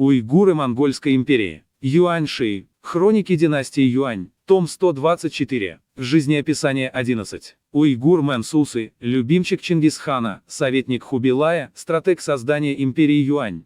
Уйгуры Монгольской империи. Юаньши. Хроники династии Юань. Том 124. Жизнеописание 11. Уйгур Мэнсусы, любимчик Чингисхана, советник Хубилая, стратег создания империи Юань.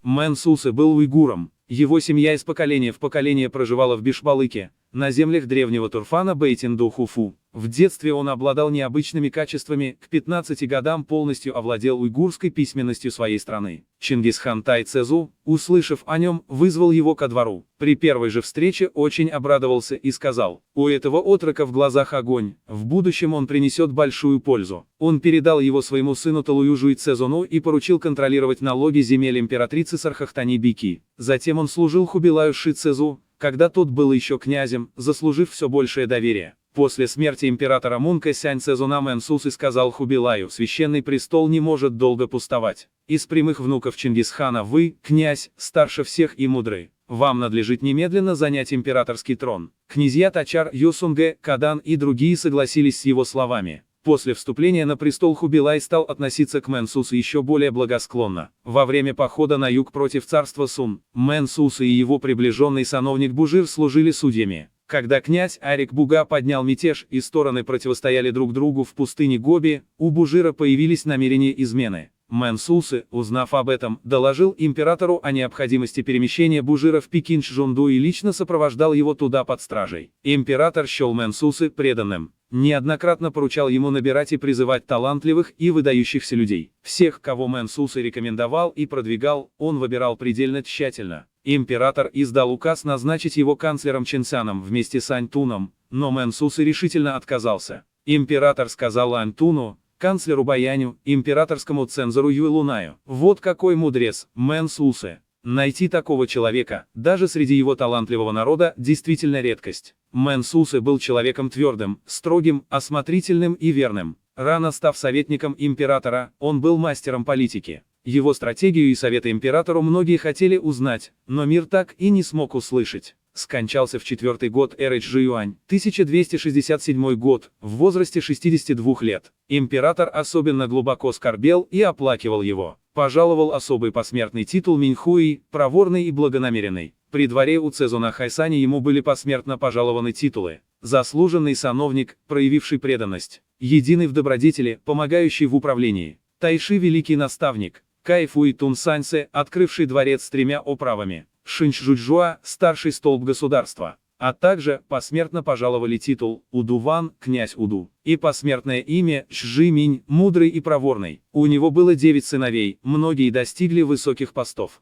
Мэнсусы был уйгуром. Его семья из поколения в поколение проживала в Бишбалыке, на землях древнего Турфана Бейтинду-Хуфу. В детстве он обладал необычными качествами, к 15 годам полностью овладел уйгурской письменностью своей страны. Чингисхан Тайцезу, услышав о нем, вызвал его ко двору. При первой же встрече очень обрадовался и сказал: «У этого отрока в глазах огонь, в будущем он принесет большую пользу». Он передал его своему сыну Талуюжу Ицезону и поручил контролировать налоги земель императрицы Сархахтани-Бики. Затем он служил Хубилаю Шицезу, когда тот был еще князем, заслужив все большее доверие. После смерти императора Мунка Сянь-Цезуна Мэнсусы сказал Хубилаю: «Священный престол не может долго пустовать. Из прямых внуков Чингисхана вы, князь, старше всех и мудрый. Вам надлежит немедленно занять императорский трон». Князья Тачар, Юсунге, Кадан и другие согласились с его словами. После вступления на престол Хубилай стал относиться к Мэнсусы еще более благосклонно. Во время похода на юг против царства Сун, Мэнсусы и его приближенный сановник Бужир служили судьями. Когда князь Арик Буга поднял мятеж и стороны противостояли друг другу в пустыне Гоби, у Бужира появились намерения измены. Мэнсусы, узнав об этом, доложил императору о необходимости перемещения Бужира в Пекин-Чжунду и лично сопровождал его туда под стражей. Император счел Мэнсусы преданным. Неоднократно поручал ему набирать и призывать талантливых и выдающихся людей. Всех, кого Мэнсусы рекомендовал и продвигал, он выбирал предельно тщательно. Император издал указ назначить его канцлером Чинсяном вместе с Аньтуном, но Мэнсусы решительно отказался. Император сказал Аньтуну, канцлеру Баяню, императорскому цензору Юйлунаю: «Вот какой мудрец, Мэнсусы! Найти такого человека, даже среди его талантливого народа, действительно редкость». Мэнсусы был человеком твердым, строгим, осмотрительным и верным. Рано став советником императора, он был мастером политики. Его стратегию и советы императору многие хотели узнать, но мир так и не смог услышать. Скончался в 4-й год эры Чжи Юань, 1267 год, в возрасте 62 лет. Император особенно глубоко скорбел и оплакивал его. Пожаловал особый посмертный титул Миньхуи, проворный и благонамеренный. При дворе у Цезуна Хайсани ему были посмертно пожалованы титулы: заслуженный сановник, проявивший преданность; единый в добродетели, помогающий в управлении; Тайши великий наставник; Кайфуи Тунсаньсе, открывший дворец с 3 оправами; Шинчжуджуа, старший столб государства. А также посмертно пожаловали титул Удуван, князь Уду, и посмертное имя Чжи Минь, мудрый и проворный. У него было 9 сыновей, многие достигли высоких постов.